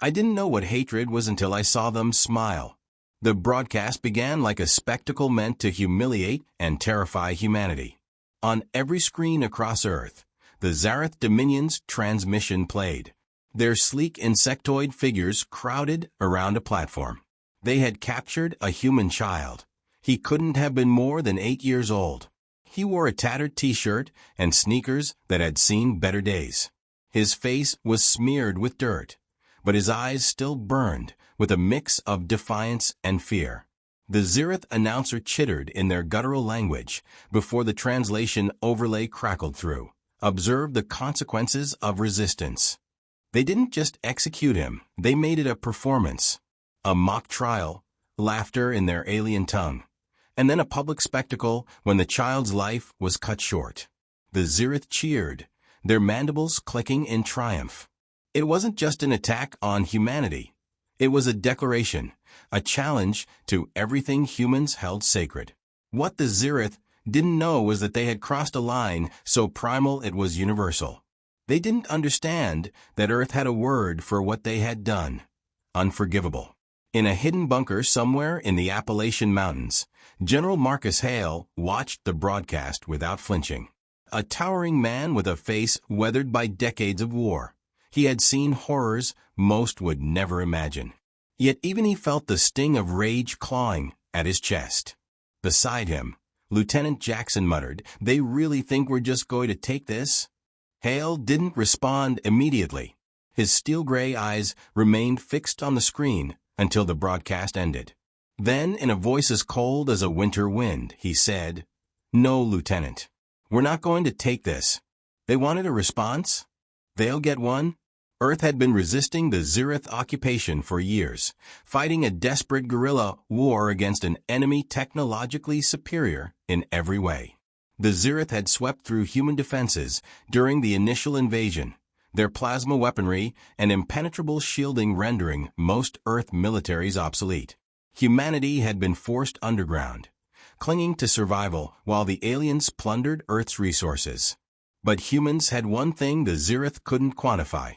I didn't know what hatred was until I saw them smile. The broadcast began like a spectacle meant to humiliate and terrify humanity. On every screen across Earth, the Zareth Dominion's transmission played. Their sleek insectoid figures crowded around a platform. They had captured a human child. He couldn't have been more than 8 years old. He wore a tattered t-shirt and sneakers that had seen better days. His face was smeared with dirt, but his eyes still burned with a mix of defiance and fear. The Zareth announcer chittered in their guttural language before the translation overlay crackled through. Observe the consequences of resistance. They didn't just execute him, they made it a performance. A mock trial, laughter in their alien tongue, and then a public spectacle when the child's life was cut short. The Zareth cheered, their mandibles clicking in triumph. It wasn't just an attack on humanity. It was a declaration, a challenge to everything humans held sacred. What the Zareth didn't know was that they had crossed a line so primal it was universal. They didn't understand that Earth had a word for what they had done: unforgivable. In a hidden bunker somewhere in the Appalachian Mountains, General Marcus Hale watched the broadcast without flinching. A towering man with a face weathered by decades of war. He had seen horrors most would never imagine. Yet even he felt the sting of rage clawing at his chest. Beside him, Lieutenant Jackson muttered, "They really think we're just going to take this?" Hale didn't respond immediately. His steel-gray eyes remained fixed on the screen until the broadcast ended. Then, in a voice as cold as a winter wind, he said, "No, Lieutenant. We're not going to take this. They wanted a response? They'll get one." Earth had been resisting the Zareth occupation for years, fighting a desperate guerrilla war against an enemy technologically superior in every way. The Zareth had swept through human defenses during the initial invasion, their plasma weaponry and impenetrable shielding rendering most Earth militaries obsolete. Humanity had been forced underground, clinging to survival while the aliens plundered Earth's resources. But humans had one thing the Zareth couldn't quantify: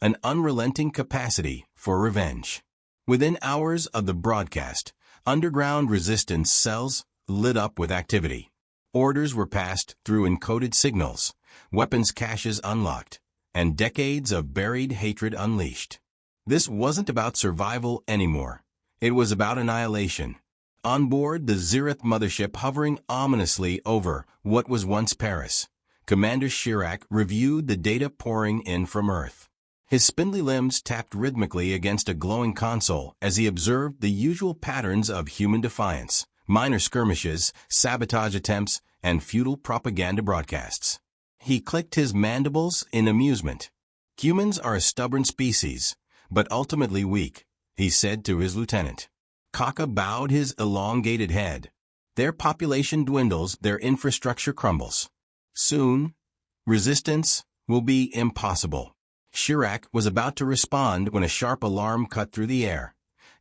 an unrelenting capacity for revenge. Within hours of the broadcast, underground resistance cells lit up with activity. Orders were passed through encoded signals, weapons caches unlocked, and decades of buried hatred unleashed. This wasn't about survival anymore. It was about annihilation. On board the Zareth mothership hovering ominously over what was once Paris, Commander Chirac reviewed the data pouring in from Earth. His spindly limbs tapped rhythmically against a glowing console as he observed the usual patterns of human defiance: minor skirmishes, sabotage attempts, and futile propaganda broadcasts. He clicked his mandibles in amusement. "Humans are a stubborn species, but ultimately weak," he said to his lieutenant. Kaka bowed his elongated head. "Their population dwindles, their infrastructure crumbles. Soon, resistance will be impossible." Chirac was about to respond when a sharp alarm cut through the air,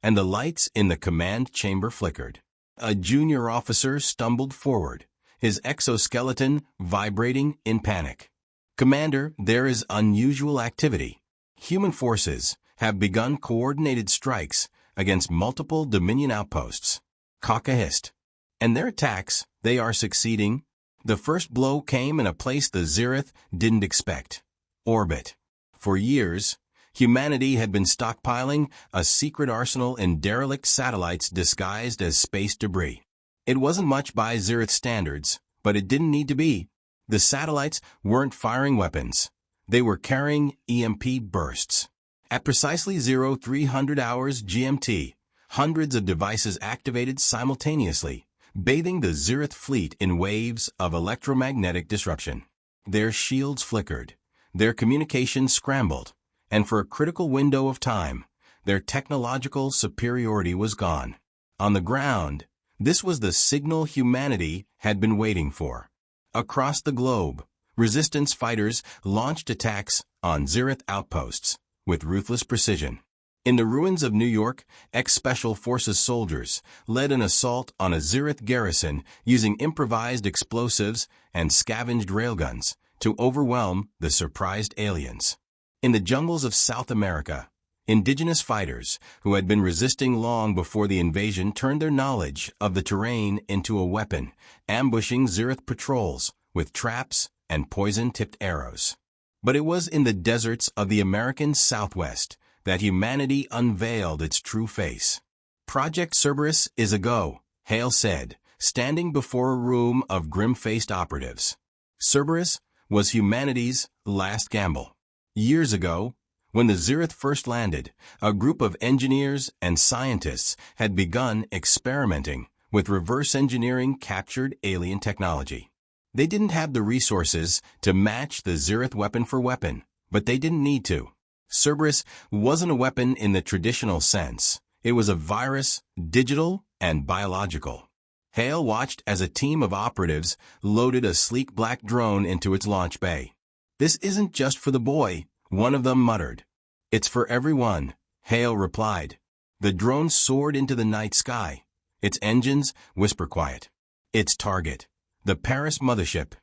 and the lights in the command chamber flickered. A junior officer stumbled forward, his exoskeleton vibrating in panic. "Commander, there is unusual activity. Human forces have begun coordinated strikes against multiple Dominion outposts." Kaka hissed. "And their attacks, they are succeeding." The first blow came in a place the Zareth didn't expect: orbit. For years, humanity had been stockpiling a secret arsenal in derelict satellites disguised as space debris. It wasn't much by Zareth standards, but it didn't need to be. The satellites weren't firing weapons. They were carrying EMP bursts. At precisely 0300 hours GMT, hundreds of devices activated simultaneously, bathing the Zareth fleet in waves of electromagnetic disruption. Their shields flickered, their communications scrambled, and for a critical window of time, their technological superiority was gone. On the ground, this was the signal humanity had been waiting for. Across the globe, resistance fighters launched attacks on Zareth outposts with ruthless precision. In the ruins of New York, ex-Special Forces soldiers led an assault on a Zareth garrison using improvised explosives and scavenged railguns to overwhelm the surprised aliens. In the jungles of South America, Indigenous fighters, who had been resisting long before the invasion, turned their knowledge of the terrain into a weapon, ambushing Zirith patrols with traps and poison-tipped arrows. But it was in the deserts of the American Southwest that humanity unveiled its true face. "Project Cerberus is a go," Hale said, standing before a room of grim-faced operatives. Cerberus was humanity's last gamble. Years ago, when the Zirith first landed, a group of engineers and scientists had begun experimenting with reverse engineering captured alien technology. They didn't have the resources to match the Zirith weapon for weapon, but they didn't need to. Cerberus wasn't a weapon in the traditional sense. It was a virus, digital and biological. Hale watched as a team of operatives loaded a sleek black drone into its launch bay. "This isn't just for the boy," one of them muttered. "It's for everyone," Hale replied. The drone soared into the night sky. Its engines whisper quiet. Its target, the Paris mothership.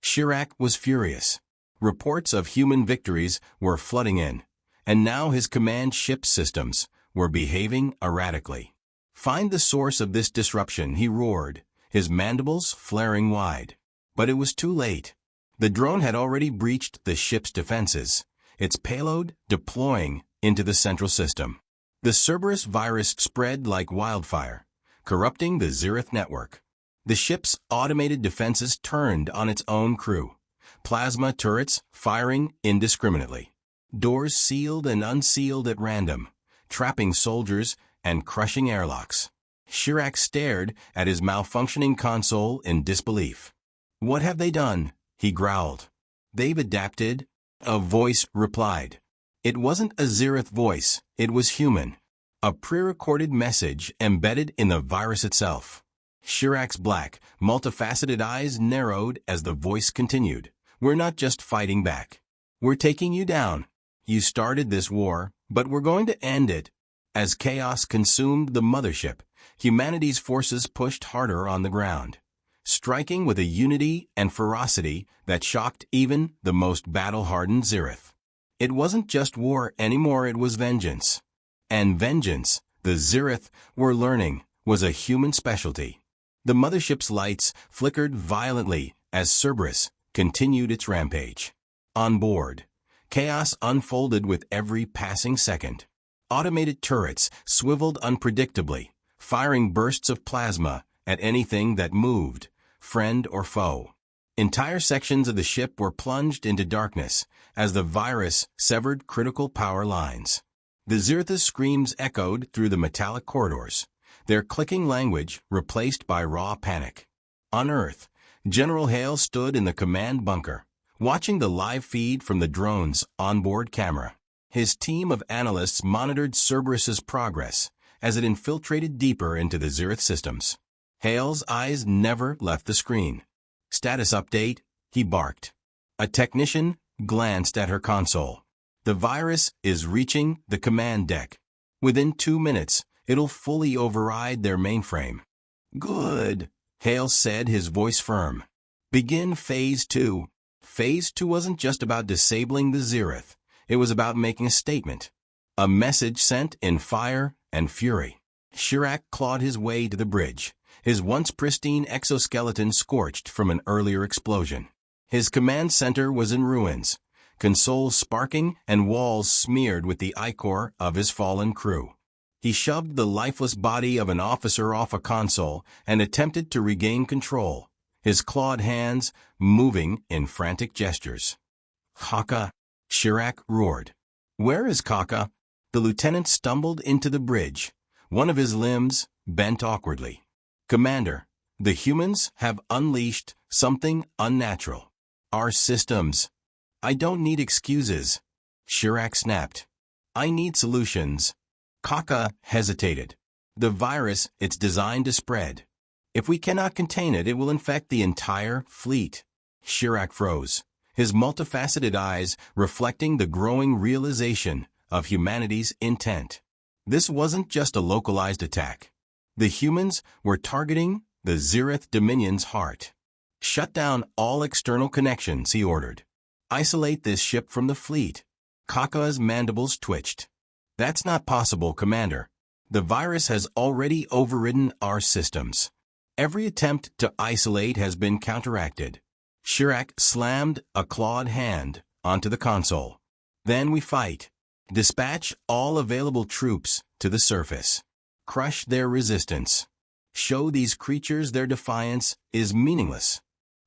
Chirac was furious. Reports of human victories were flooding in, and now his command ship systems were behaving erratically. "Find the source of this disruption," he roared, his mandibles flaring wide. But it was too late. The drone had already breached the ship's defenses, its payload deploying into the central system. The Cerberus virus spread like wildfire, corrupting the Zirith network. The ship's automated defenses turned on its own crew. Plasma turrets firing indiscriminately. Doors sealed and unsealed at random, trapping soldiers and crushing airlocks. Chirac stared at his malfunctioning console in disbelief. "What have they done?" he growled. "They've adapted," a voice replied. It wasn't a Zirith voice, it was human. A pre-recorded message embedded in the virus itself. Chirac's black, multifaceted eyes narrowed as the voice continued. "We're not just fighting back. We're taking you down. You started this war, but we're going to end it." As chaos consumed the mothership, humanity's forces pushed harder on the ground, striking with a unity and ferocity that shocked even the most battle-hardened Zirith. It wasn't just war anymore, it was vengeance. And vengeance, the Zirith were learning, was a human specialty. The mothership's lights flickered violently as Cerberus continued its rampage. On board, chaos unfolded with every passing second. Automated turrets swiveled unpredictably, firing bursts of plasma at anything that moved, friend or foe. Entire sections of the ship were plunged into darkness as the virus severed critical power lines. The Ziritha's screams echoed through the metallic corridors, their clicking language replaced by raw panic. On Earth, General Hale stood in the command bunker, watching the live feed from the drone's onboard camera. His team of analysts monitored Cerberus's progress as it infiltrated deeper into the Zirith systems. Hale's eyes never left the screen. "Status update," he barked. A technician glanced at her console. "The virus is reaching the command deck. Within 2 minutes, it'll fully override their mainframe." "Good," Hale said, his voice firm. "Begin Phase 2. Phase 2 wasn't just about disabling the Zirith. It was about making a statement. A message sent in fire and fury." Chirac clawed his way to the bridge, his once pristine exoskeleton scorched from an earlier explosion. His command center was in ruins, consoles sparking and walls smeared with the ichor of his fallen crew. He shoved the lifeless body of an officer off a console and attempted to regain control, his clawed hands moving in frantic gestures. "Kaka!" Chirac roared. "Where is Kaka?" The lieutenant stumbled into the bridge, one of his limbs bent awkwardly. "Commander, the humans have unleashed something unnatural. Our systems." "I don't need excuses," Chirac snapped. "I need solutions." Kaka hesitated. "The virus, it's designed to spread. If we cannot contain it, it will infect the entire fleet." Chirac froze, his multifaceted eyes reflecting the growing realization of humanity's intent. This wasn't just a localized attack. The humans were targeting the Zirith Dominion's heart. "Shut down all external connections," he ordered. "Isolate this ship from the fleet." Kaka's mandibles twitched. That's not possible, Commander. The virus has already overridden our systems. Every attempt to isolate has been counteracted. Chirac slammed a clawed hand onto the console. Then we fight. Dispatch all available troops to the surface. Crush their resistance. Show these creatures their defiance is meaningless.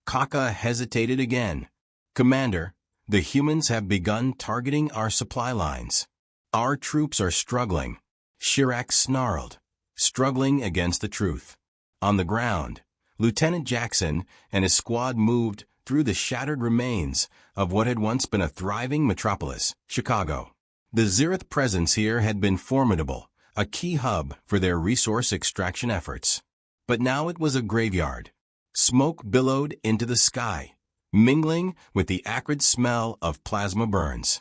Kaka hesitated again. Commander, the humans have begun targeting our supply lines. Our troops are struggling. Chirac snarled, struggling against the truth. On the ground, Lieutenant Jackson and his squad moved through the shattered remains of what had once been a thriving metropolis, Chicago. The Zereth presence here had been formidable, a key hub for their resource extraction efforts. But now it was a graveyard. Smoke billowed into the sky, mingling with the acrid smell of plasma burns.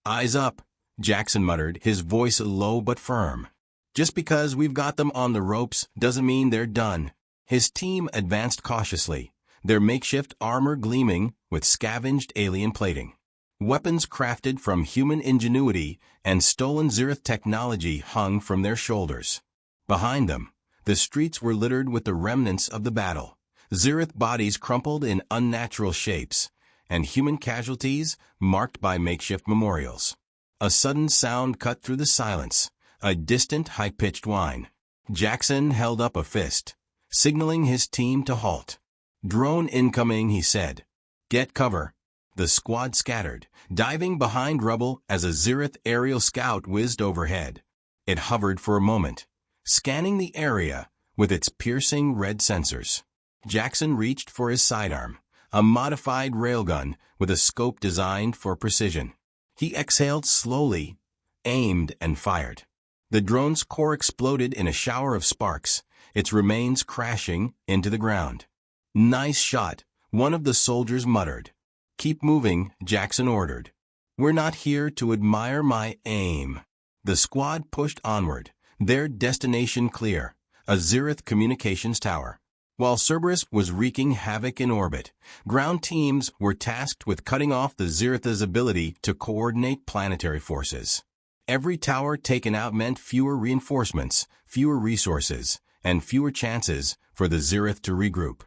"Eyes up," Jackson muttered, his voice low but firm. "Just because we've got them on the ropes doesn't mean they're done." His team advanced cautiously, their makeshift armor gleaming with scavenged alien plating. Weapons crafted from human ingenuity and stolen Zereth technology hung from their shoulders. Behind them, the streets were littered with the remnants of the battle. Zereth bodies crumpled in unnatural shapes, and human casualties marked by makeshift memorials. A sudden sound cut through the silence, a distant, high-pitched whine. Jackson held up a fist, signaling his team to halt. "Drone incoming," he said. "Get cover." The squad scattered, diving behind rubble as a Zereth aerial scout whizzed overhead. It hovered for a moment, scanning the area with its piercing red sensors. Jackson reached for his sidearm, a modified railgun with a scope designed for precision. He exhaled slowly, aimed, and fired. The drone's core exploded in a shower of sparks, its remains crashing into the ground. "Nice shot," one of the soldiers muttered. "Keep moving," Jackson ordered. "We're not here to admire my aim." The squad pushed onward, their destination clear, a Zereth communications tower. While Cerberus was wreaking havoc in orbit, ground teams were tasked with cutting off the Zereth's ability to coordinate planetary forces. Every tower taken out meant fewer reinforcements, fewer resources, and fewer chances for the Zereth to regroup.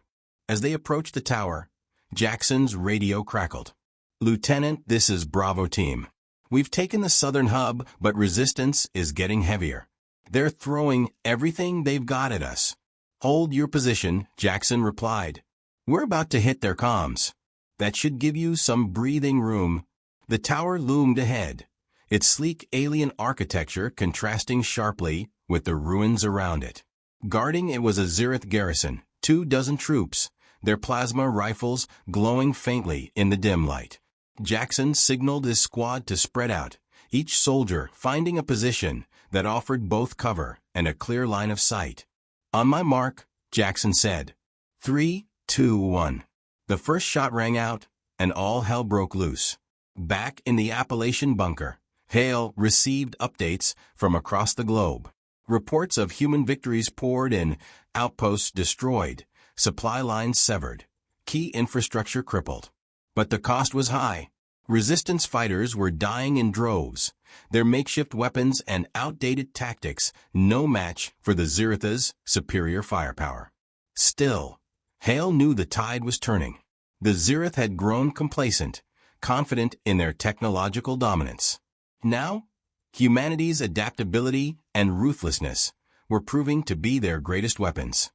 As they approached the tower, Jackson's radio crackled. "Lieutenant, this is Bravo Team. We've taken the southern hub, but resistance is getting heavier. They're throwing everything they've got at us." "Hold your position," Jackson replied. "We're about to hit their comms. That should give you some breathing room." The tower loomed ahead, its sleek alien architecture contrasting sharply with the ruins around it. Guarding it was a Zereth garrison, 24 troops, their plasma rifles glowing faintly in the dim light. Jackson signaled his squad to spread out, each soldier finding a position that offered both cover and a clear line of sight. "On my mark," Jackson said. 3, 2, 1. The first shot rang out, and all hell broke loose. Back in the Appalachian bunker, Hale received updates from across the globe. Reports of human victories poured in, outposts destroyed, supply lines severed, key infrastructure crippled. But the cost was high. Resistance fighters were dying in droves, their makeshift weapons and outdated tactics no match for the Zereth's superior firepower. Still, Hale knew the tide was turning. The Zereth had grown complacent, confident in their technological dominance. Now, humanity's adaptability and ruthlessness were proving to be their greatest weapons.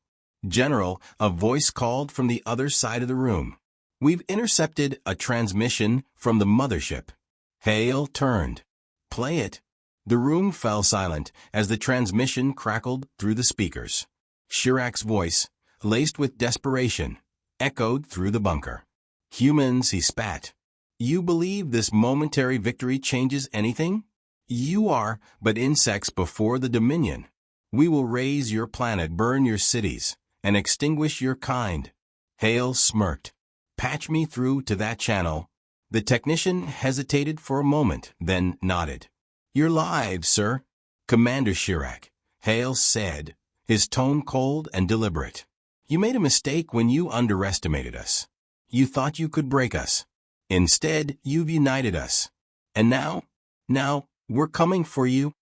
"General," a voice called from the other side of the room. "We've intercepted a transmission from the mothership." Hale turned. "Play it." The room fell silent as the transmission crackled through the speakers. Chirac's voice, laced with desperation, echoed through the bunker. "Humans," he spat. "You believe this momentary victory changes anything? You are but insects before the Dominion. We will raze your planet, burn your cities, and extinguish your kind." Hale smirked. "Patch me through to that channel." The technician hesitated for a moment, then nodded. "You're live, sir." "Commander Chirac," Hale said, his tone cold and deliberate. "You made a mistake when you underestimated us. You thought you could break us. Instead, you've united us. And now, we're coming for you."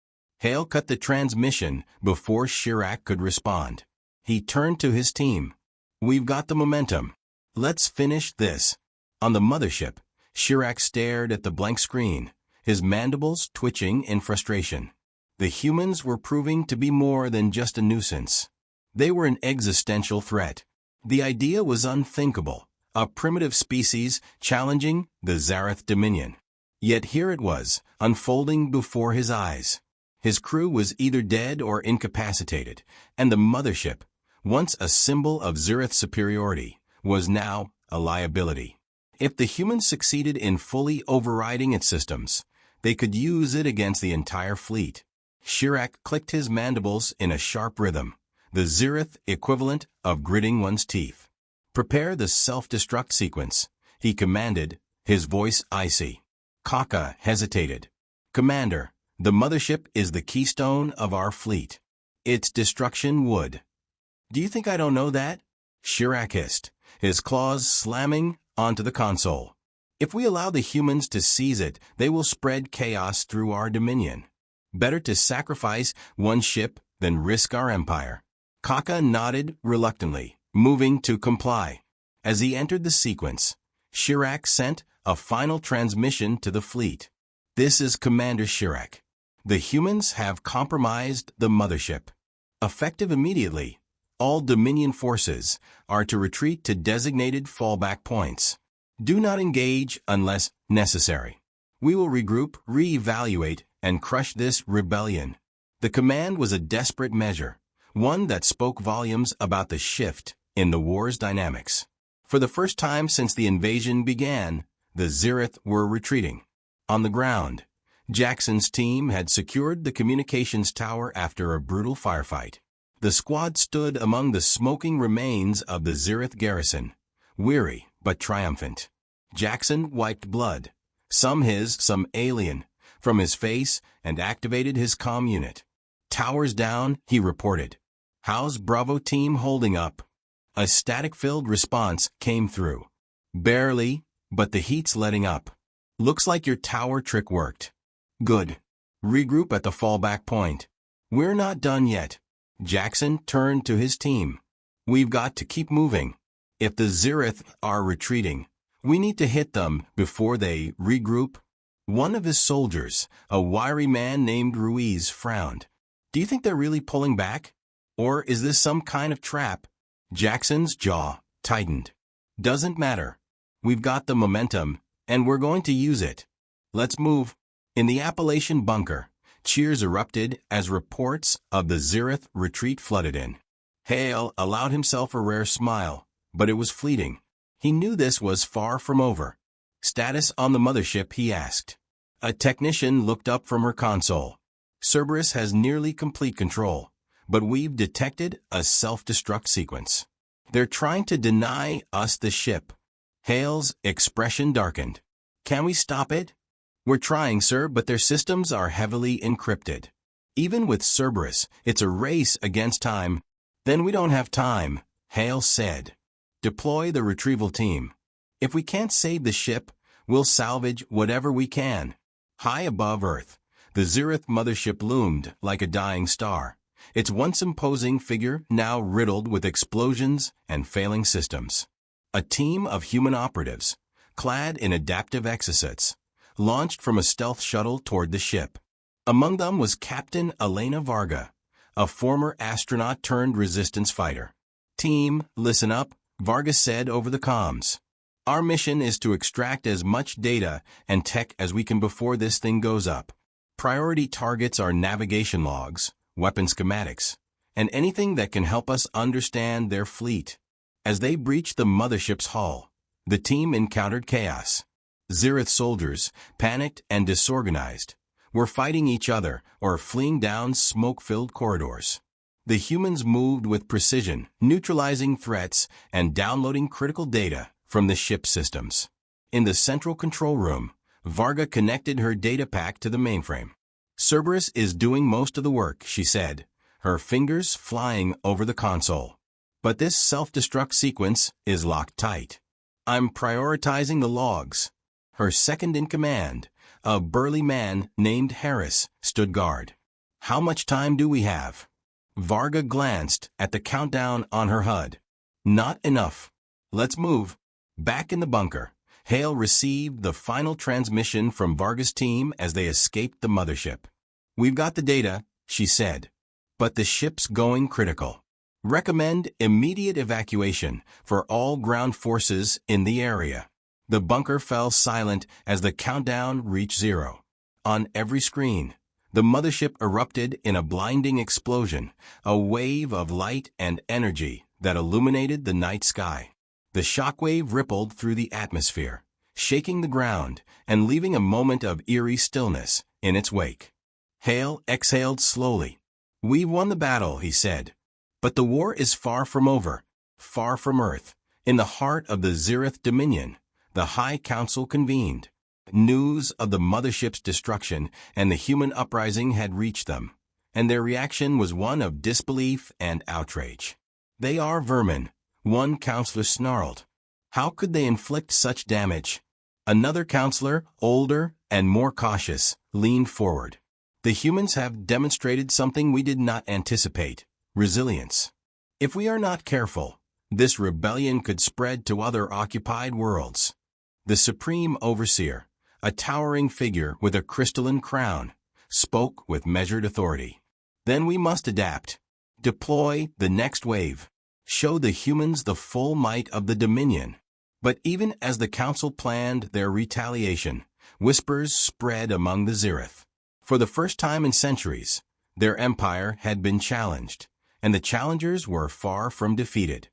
Hale cut the transmission before Chirac could respond. He turned to his team. "We've got the momentum. Let's finish this." On the mothership, Chirac stared at the blank screen, his mandibles twitching in frustration. The humans were proving to be more than just a nuisance. They were an existential threat. The idea was unthinkable, a primitive species challenging the Zarath dominion. Yet here it was, unfolding before his eyes. His crew was either dead or incapacitated, and the mothership, once a symbol of Zarath's superiority, was now a liability. If the humans succeeded in fully overriding its systems, they could use it against the entire fleet. Chirac clicked his mandibles in a sharp rhythm, the Zarath equivalent of gritting one's teeth. "Prepare the self-destruct sequence," he commanded, his voice icy. Kaka hesitated. "Commander, the mothership is the keystone of our fleet. Its destruction would—" "Do you think I don't know that?" Chirac hissed, his claws slamming onto the console. "If we allow the humans to seize it, they will spread chaos through our dominion. Better to sacrifice one ship than risk our empire." Kaka nodded reluctantly, moving to comply. As he entered the sequence, Chirac sent a final transmission to the fleet. "This is Commander Chirac. The humans have compromised the mothership. Effective immediately, all Dominion forces are to retreat to designated fallback points. Do not engage unless necessary. We will regroup, re-evaluate, and crush this rebellion." The command was a desperate measure, one that spoke volumes about the shift in the war's dynamics. For the first time since the invasion began, the Zarath were retreating. On the ground, Jackson's team had secured the communications tower after a brutal firefight. The squad stood among the smoking remains of the Zarath garrison, weary but triumphant. Jackson wiped blood, some his, some alien, from his face and activated his comm unit. "Towers down," he reported. "How's Bravo team holding up?" A static-filled response came through. "Barely, but the heat's letting up. Looks like your tower trick worked." "Good. Regroup at the fallback point." "We're not done yet." Jackson turned to his team. "We've got to keep moving. If the Zarath are retreating, we need to hit them before they regroup." One of his soldiers, a wiry man named Ruiz, frowned. "Do you think they're really pulling back? Or is this some kind of trap?" Jackson's jaw tightened. "Doesn't matter. We've got the momentum, and we're going to use it. Let's move." In the Appalachian bunker, cheers erupted as reports of the Zarath retreat flooded in. Hale allowed himself a rare smile, but it was fleeting. He knew this was far from over. "Status on the mothership?" he asked. A technician looked up from her console. "Cerberus has nearly complete control, but we've detected a self-destruct sequence. They're trying to deny us the ship." Hale's expression darkened. "Can we stop it?" "We're trying, sir, but their systems are heavily encrypted. Even with Cerberus, it's a race against time." "Then we don't have time," Hale said. "Deploy the retrieval team. If we can't save the ship, we'll salvage whatever we can." High above Earth, the Zarath mothership loomed like a dying star, its once imposing figure now riddled with explosions and failing systems. A team of human operatives, clad in adaptive exosuits, launched from a stealth shuttle toward the ship. Among them was Captain Elena Varga, a former astronaut turned resistance fighter. "Team, listen up," Varga said over the comms. "Our mission is to extract as much data and tech as we can before this thing goes up. Priority targets are navigation logs, weapon schematics, and anything that can help us understand their fleet." As they breached the mothership's hull, the team encountered chaos. Zarath soldiers, panicked and disorganized, were fighting each other or fleeing down smoke-filled corridors. The humans moved with precision, neutralizing threats and downloading critical data from the ship systems. In the central control room, Varga connected her data pack to the mainframe. "Cerberus is doing most of the work," she said, her fingers flying over the console. "But this self-destruct sequence is locked tight. I'm prioritizing the logs." Her second-in-command, a burly man named Harris, stood guard. How much time do we have? Varga glanced at the countdown on her HUD. Not enough. Let's move. Back in the bunker, Hale received the final transmission from Varga's team as they escaped the mothership. We've got the data, she said. But the ship's going critical. Recommend immediate evacuation for all ground forces in the area. The bunker fell silent as the countdown reached 0. On every screen, the mothership erupted in a blinding explosion, a wave of light and energy that illuminated the night sky. The shockwave rippled through the atmosphere, shaking the ground and leaving a moment of eerie stillness in its wake. Hale exhaled slowly. "We've won the battle," he said. "But the war is far from over. Far from Earth, in the heart of the Zirith Dominion, the High Council convened. News of the mothership's destruction and the human uprising had reached them, and their reaction was one of disbelief and outrage. "They are vermin," one counselor snarled. "How could they inflict such damage?" Another counselor, older and more cautious, leaned forward. "The humans have demonstrated something we did not anticipate: resilience. If we are not careful, this rebellion could spread to other occupied worlds." The Supreme Overseer, a towering figure with a crystalline crown, spoke with measured authority. "Then we must adapt. Deploy the next wave. Show the humans the full might of the Dominion." But even as the Council planned their retaliation, whispers spread among the Zirith. For the first time in centuries, their empire had been challenged, and the challengers were far from defeated.